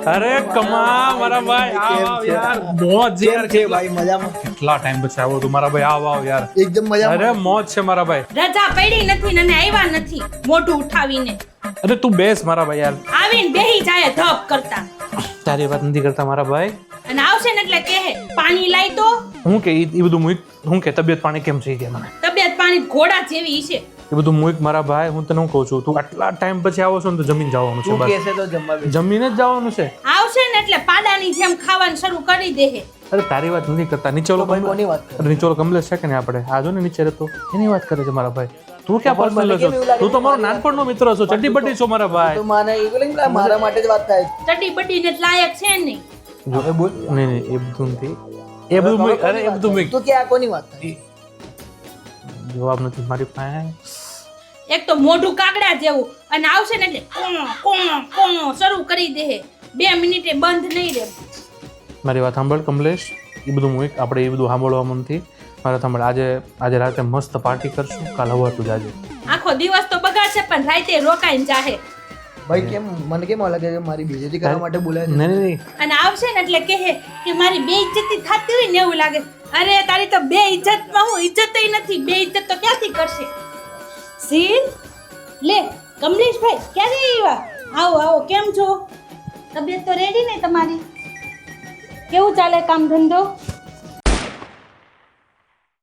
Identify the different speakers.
Speaker 1: અરે કમા મારા ભાઈ આવ યાર મોજ યાર
Speaker 2: છે ભાઈ મજામાં
Speaker 1: કેટલા ટાઈમ પછી આવ્યો તું મારા ભાઈ આવ યાર
Speaker 2: એકદમ મજામાં
Speaker 1: અરે મોજ છે મારા ભાઈ
Speaker 3: રજા પડી નથી ને આવ્યા નથી મોઢું ઉઠાવીને
Speaker 1: અરે તું બેસ મારા ભાઈ યાર
Speaker 3: આવીને બેહી જાય ધપ કરતા
Speaker 1: તારી વાત નથી કરતા મારા ભાઈ
Speaker 3: અને આવશે ને એટલે કહે પાણી લાય તો
Speaker 1: હું કે ઈ બધું હું કે તબિયત પાણી કેમ છે કે મને
Speaker 3: તબિયત પાણી ઘોડા જેવી છે
Speaker 1: એ બધું મુઈક મારા ભાઈ હું તને હું કહું છું તું આટલા ટાઈમ પછી આવો છો ને તો જમીન જવાનું છે
Speaker 2: તું
Speaker 1: બસ
Speaker 2: કહેશે તો જમવા બેસ.
Speaker 1: જમીને જ જવાનું છે
Speaker 3: આવશે ને એટલે પાડાની જેમ ખાવાનું શરૂ કરી દે
Speaker 1: અરે તારી વાત નથી કરતા નીચે ઓલો
Speaker 2: ભાઈ કોની વાત કરે?
Speaker 1: અરે નીચે ઓલો કમલેશ છે કે ને આપણે આ જો ને નીચે રહેતો એની વાત કરે છે મારા ભાઈ તું ક્યાં
Speaker 2: પણ મને
Speaker 1: પર્સનલ છો
Speaker 2: કેમ એવું લાગે
Speaker 1: તું તો મારો નાનપણનો મિત્ર છો ચડ્ડી બટ્ટી છો મારા ભાઈ
Speaker 2: તો માને એવું લાગે કે મારા માટે જ વાત થાય છે.
Speaker 3: ચટી બટી ને લાયક છે નહીં
Speaker 1: જો
Speaker 2: હવે બોલ
Speaker 1: નહીં નહીં એ બધું નથી એ બધું મુઈક અરે એ બધું મુઈક
Speaker 2: તું કે આ કોની વાત થાય
Speaker 1: જવાબ નથી મારી પાસે
Speaker 3: એક તો મોઢું કાગડા જેવું અને આવશે ને એટલે કોણ શરૂ કરી દે 2 મિનિટે બંધ નહીં રહે
Speaker 1: મારી વાત સાંભળ કમલેશ એ બધું મુઈક આપણે એ બધું સાંભળવામાં નથી મારે સાંભળ આજે રાતે મસ્ત પાર્ટી કરશું કાલ હવાતું જાજે
Speaker 3: આખો દિવસ તો બગાડશે પણ રાતે રોકાઈને જાહે
Speaker 2: ભાઈ કેમ મને કેમ લાગે કે મારી બેઇજ્જતી કરવા માટે બોલાય છે
Speaker 1: નહીં નહીં
Speaker 3: અને આવશે ને એટલે કહે કે મારી બેઇજ્જતી થતી હોય ને એવું લાગે અરે તારી તો બે ઇજ્જતમાં હું ઇજ્જતય નથી બે ઇજ્જત તો ક્યાંથી કરશે સીન લે કમલેશભાઈ ક્યારે આવ્યા આવો આવો કેમ છો તબિયત તો રેડી ને તમારી કેવું ચાલે કામ ધંધો